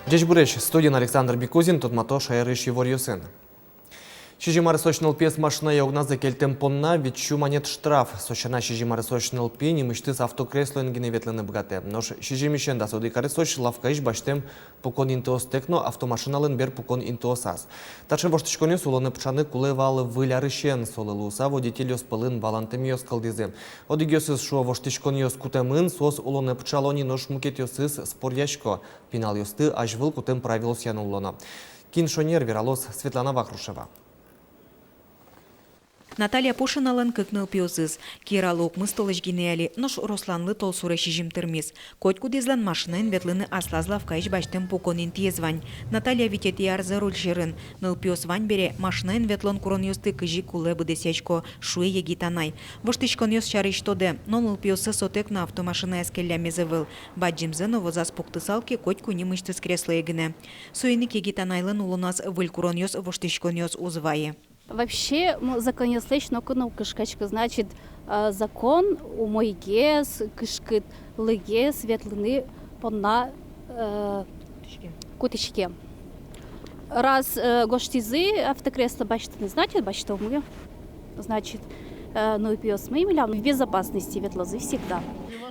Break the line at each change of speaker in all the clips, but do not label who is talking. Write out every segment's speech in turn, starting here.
Дечь Буреш, студент Александр Бекузин, тот мато шайрыш его рюсын. Шижимары сочнал пес машина яугназы кельтем понна, вичу монет штраф. Сочана шижимары сочнал пени, мечты с автокресло ингine ветлены богате. Нож шижимищен да соды кары соч лавкаиш баштем покон интоос текно, автомашиналын бер покон интоосас. Таче воштышконе сулоны пчаны кулевалы вылярышен солылуса водитель спылын балантемиос калдизем. Одигиосыз шо воштышкониос кутемын сос улоны пчалони нож мукетиосыз споряшко. Пинал юсты ажвыл кутем правилос януллона. Киншонер Вералос Светлана Вахрушева.
Наталья Пушиналан кыкныл пиозыз. Киралук мыстылыш гинеяли, нош росланлы толсуре шижим термис. Котку дезлан машинын ветлыны аслазлав кайш баштем поконин тиезвань. Наталья витетияр за руль жирын. Ныл пиоз вань бере машинын ветлон курон юсты кыжи куле быдесячко шуе егитанай. Воштышкон юс чарыш тоде, но ныл пиозы сотек на автомашина эскелля мезевыл. Баджимзы новозас пуктысалки котку немышты с кресла егине. Суйник егитанайлын улунас выль курон юс воштышкон юс узвае.
Вообще, законослышь, но куну кышкачка, значит, закон у мойгес, кышкет, лыгес, ветлыны, понна, кутичке. Раз гоштизы автокресло бачите не значит, бачите мы, значит, ну пьес мы в безопасности ветлозы всегда.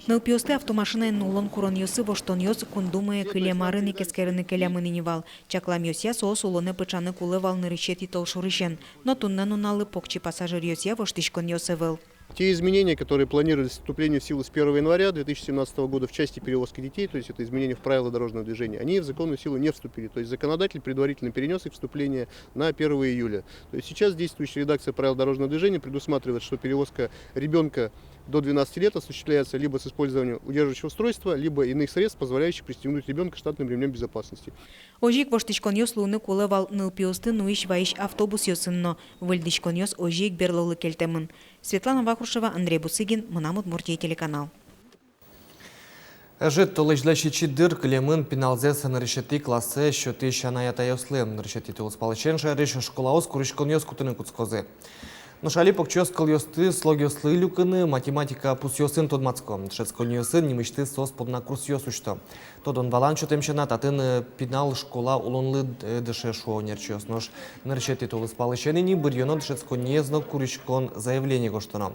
Нылпиосты автомашина нулон курон йосы воштон йос кундумые кылемарын и кескерыны кылямын инивал. Чаклам йосья соос улоны пычаны кулывал нырыщет и толшурышен. Но туннен уналы покчи пассажир йосья воштышкон йосывыл.
Те изменения, которые планировались вступление в силу с 1 января 2017 года в части перевозки детей, то есть это изменения в правила дорожного движения, они в законную силу не вступили. То есть законодатель предварительно перенес их вступление на 1 июля. То есть сейчас действующая редакция правил дорожного движения предусматривает, что перевозка ребенка до 12 лет осуществляется либо с использованием удерживающего устройства, либо иных средств, позволяющих пристегнуть ребенка штатным ремнем безопасности.
Ожик воштышкон йос луны кулывал нылпиосты нуиш ваиш автобус йосынно. Выльдышкон йос ожик берлолы кельтемын. Светлана Вахрушева, Андрей Бусыгин, Мунамут Муртия телеканал.
Жит толыжлащи чидыр клемын пеналзесы на решети классе счеты шанаята йослы. На решети тулспалычен шарыш школаус курышкон йос кутыны куцкозы. Но шали покчос кольосты, слогиослы люканы, математика пусьосын тодмацком. Шецконьосын немышты сос подна курсьосушто. Тодон баланчу темшена татын пинал школа улонлы дыше шуонерчиос. Нож наречети толыспалыченени бырьоно шецконьезно курышкон заявление гоштоно.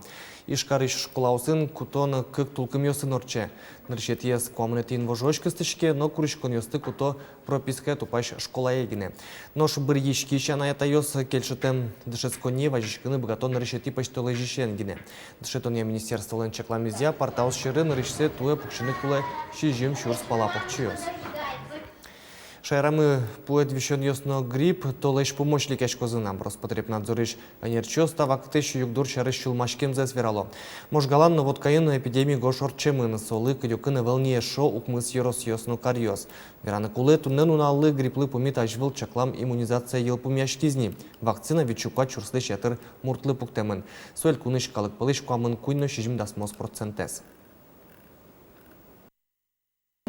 Ишкарыш школаусын кутон кык тулкымьосын орче. Наречетиес комнатин вожочкастышке, но курышкон йосты куто прописка тупаш школа егине. Нож бырьишки шанаята йос кельшетем дышецконье вajishкыны богатон наречети почтолы жишенгине. Дышетония министерство ленчакламизя портал щеры наречсе туе пукшины куле шижим шурс палапокчиос. Шайрамы пуэт вишен йосно грипп, то лишь помощь ликешкозынам. Роспотребнадзорыш анерчо ставактыш югдур шарыш чулмашкем зесверало. Можгаланно водкаин эпидемии гошорчемын солы кыдюкыны велние шо укмыс йорос йосно карьоз. Вераны кулы туннен уналлы грипплы помит ажвыл чаклам иммунизация ел помяшкизни. Вакцина вичупа чурслы шетыр муртлы пуктемын. Суэль куныш калык пылыш куамын куйно шижим дасмос процентес.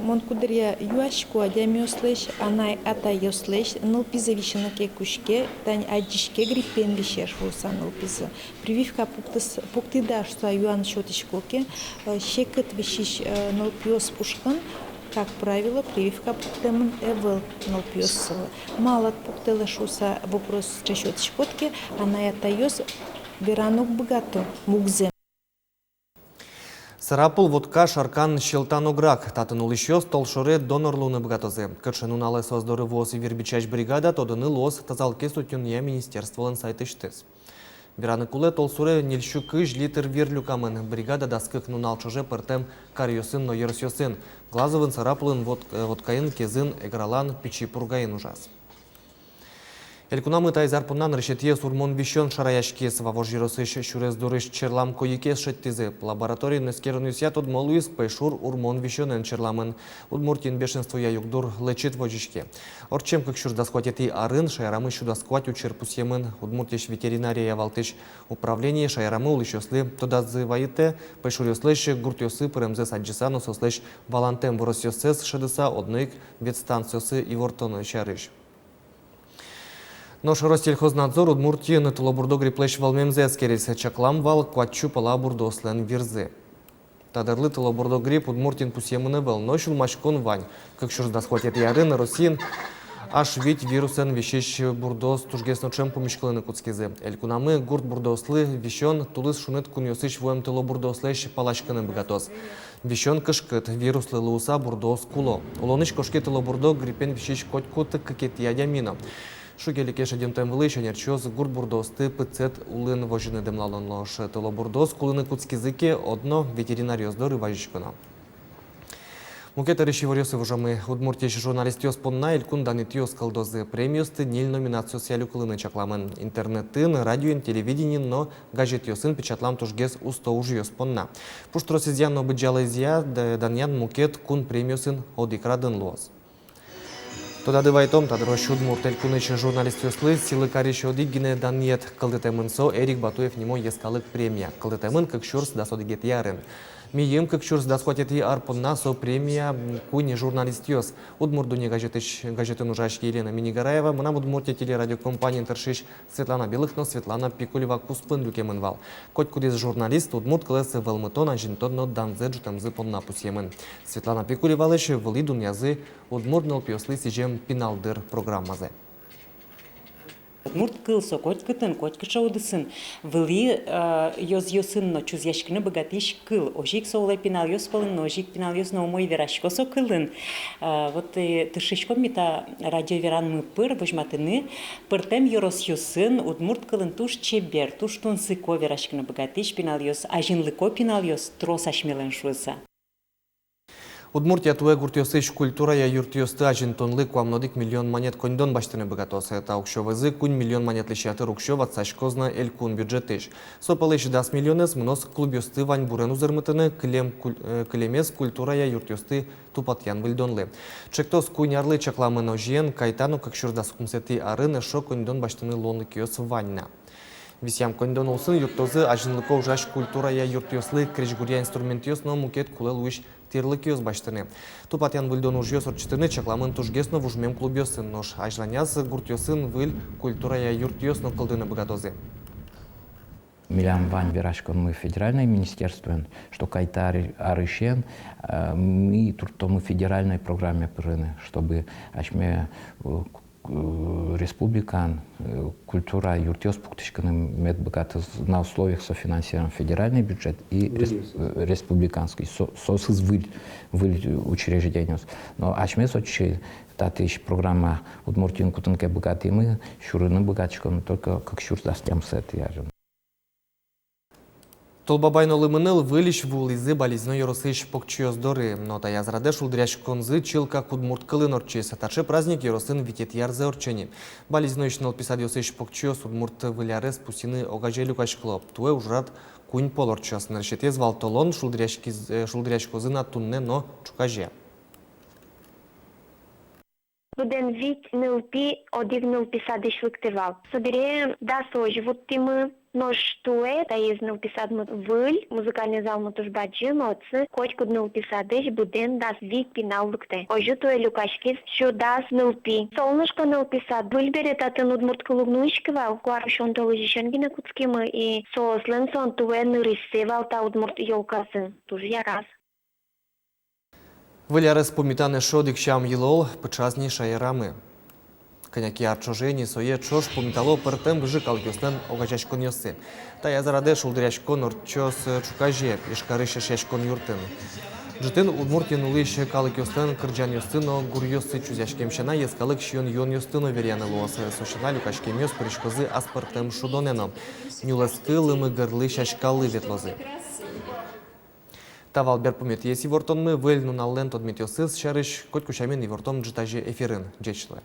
Монкудрия юашко демиослеш, анай ата йослеш, нылпизавишина кекушке, тань аджишке гриппен вишеш вуса нылпиза. Прививка пуктида, что юан шотишкоке, щекет вишиш нылпиос пушкан, как правило, прививка пуктемын эвел нылпиос. Малат пуктела шуса вопрос чешотишкотке, анай ата йос веранук богато мугзе.
Сарапул водка шаркан щелтанограк. Татын улищос толшоре донорлуны бгатозе. Кыршын уналы создоры воз и вербичач бригада тодыны лос тазалке сутюнья министерстволын сайтыштыз. Бираны куле толсуре нельщу кыж литр верлюкамын. Бригада даскык нунал чуже пыртем карьосын но ерсьосын. Глазовын сарапулын водкаин кезын эгралан пичи пургаин ужас. Элькунамы тайзарпуннан решетие сурмон вищен шараяшкес вавож жиросыш шурез дурыш черлам коекес шеттизы. Лабораторий нескернюсят удмолуис пешур урмон вищенен черламын. Удмуртин бешенство я югдур лечит вожишке. Орчем как шур даскватети арын шайрамы шудаскватю черпусемын. Удмуртиш ветеринария валтыш управление шайрамы улищослы тодазываите пешурёслыш гуртёсы пырымзе саджисану сослыш валантем воросёсес шедыса однык ветстанциосы и вортоны чарыш. Нож Ростельхознадзор Удмуртии на Тулобурдо гриплеш валмемзе скерис чаклам вал квачу пала бурдослен вирзы. Тадырлы тылобурдо грипп Удмуртин пусемыны был, но шулмашкон вань. Как шурда схватит ярын, Россиин, аш ведь вирусен вещещ бурдос тужгесно чем помешкалыны куцкизы. Элькунамы гурт бурдослы вещен тулыс шунет куньосыч воем тылобурдослэщ палачканы богатос. Вещен кышкыт вируслы луса бурдос куло. Улоныч кошки тылобурдо гриппен вещещ котькут какет ядя мина. Шугели кеш адемтем вылыщен ерчоз гурт бурдосты пыцет улын вожины демлалон лош тылобурдос кулыны куцкизыке одно ветеринариоздор и важичкона. Мукета решиварёсы вожамы Удмуртияши журналистиос понна илькун данитиос калдозы премиосты ниль номинациос ялю кылыны чакламын. Интернеттын, радиоин, телевидениен, но газетиосын печатлам тужгес усто ужиос понна. Пуштросизян но быджалайзия даньян мукет кун премиосын одикрадын луос. Тода дывайтом тадрош Удмурт илькунычы журналистиослы силы кариши одигине даньет калдытемынсо Эрик Батуев нимо ескалык премия. Калдытемын как шурс да содигет ярын. Мием как чурс да схватит и арпонна со премия куни журналистиос. Удмурдуни газетын ужашки Елена Минигараева, мына Удмуртия телерадиокомпания интершиш Светлана Белыхно, Светлана Пикулева куспын люкемынвал. Коть кудес журналист Удмурт клэсы вэлмытон ажинтонно данзе джутамзы понна пусемын. Светлана Пикулева лэши вали дунязы Удмурт нолпиослы сижем пиналдыр программазы.
Удмурт кылсо коть кытын, коть кыша удысын. Вели йосын но чуз яшкины богатиш кыл. Ожик соулай пинал йос палын, но ожик пинал йос но умой верашко со кылын. Вот тышишко мита радио веран мы пыр, вожматыны, пыртем йорос йосын, Удмурт кылын туш чебер, туш тунсыко верашкины богатиш пинал йос, ажинлыко пинал йос, трос ашмелен шуса.
Удмуртия туе гуртиосыч культура я юртиосты ажинтонлы куамнодик миллион монет кондон баштыны богатосы. Это укшовызы кунь миллион монет лещаты рукшов от сачкозна элькун бюджетыш. Сопалыш 10 миллионес мнос клубиосты вань бурен узырмытыны клемес культура я юртиосты тупатьян выльдонлы. Чектос куньярлы чакламы ножен кайтану как шурдас кумсети арыны шо кондон баштыны лонлы киос ваньна. Висям кондон олсын юртозы ажинлыко ужаш культура я юртиослы крежгурия инструментиос но мукет кулел уиш тирлыкиос баштыны. Тупатьян выльдон ужьос орчтыны чакламын тужгесно вужмем клубиосын нош ажланяс гуртиосын выль культура я юртиос но кылдыны богатозы.
Милям вань верашкон мы федеральное министерство, что кайтар арышен, мы тут мы федеральной программе прыны, чтобы ашме республикан культура юртиос пуктышканым медбогатыз на условиях софинансирован федеральный бюджет и республиканский сосыз выль учреждения. Но ашме сочи татыш программа Удмуртин кутынке богатый мы шурыны богатчиком только как шур дастям сет яжем.
Толбабайно лымыныл вылиш вулизы болезно yorosыш покчиоздоры, но та язраде шулдряш конзы чилка кудмурт кылын орчес, таче праздник йоросын витет ярзе орчени. Болезно ишнал писадиосыш покчиос удмурт вылярес пусины огажелю кашклоп, туе ужрат кунь пол орчес, наршетез валтолон шулдряш козына тунне, но чукаже.
Буден вид нылпи одигнул писадыш выктывал. Собере да сожи, вот ты мы но что это из написать выль музыкальный зал мы тоже бачим отцы хоть куда написать будем даст вид пинал лукте ожу то люкашки что даст нылпи солнышко написать выль берет от удмуртку лугнуишкивал куаршон то лежишен гина куцкимы и сослен сон туэ нырисевал та удмурт ёлкасын тоже я раз.
Вылярес помітане шодик щам їлол печазні шаєрами. Коняки арчожені соє чош помітало пертем вжикал юснен огачачкон йоси. Та я зараде шулдирячкон орчос чукаже, ішкарище шячкон юртин. Житин удмуртін улище калик йостен кырджан йостино гурйоси чузяшкемщина єскалик щон йон йостино віряне лоси. Сощина люкашкем йос перешкози аспертем шудонено. Нюлески лими герли шачкали вітлози. Тавал бер помет єсі вортон ми вельну на лент одмітьосис шариш коть кушамін і вортом джитажі ефірин джечле.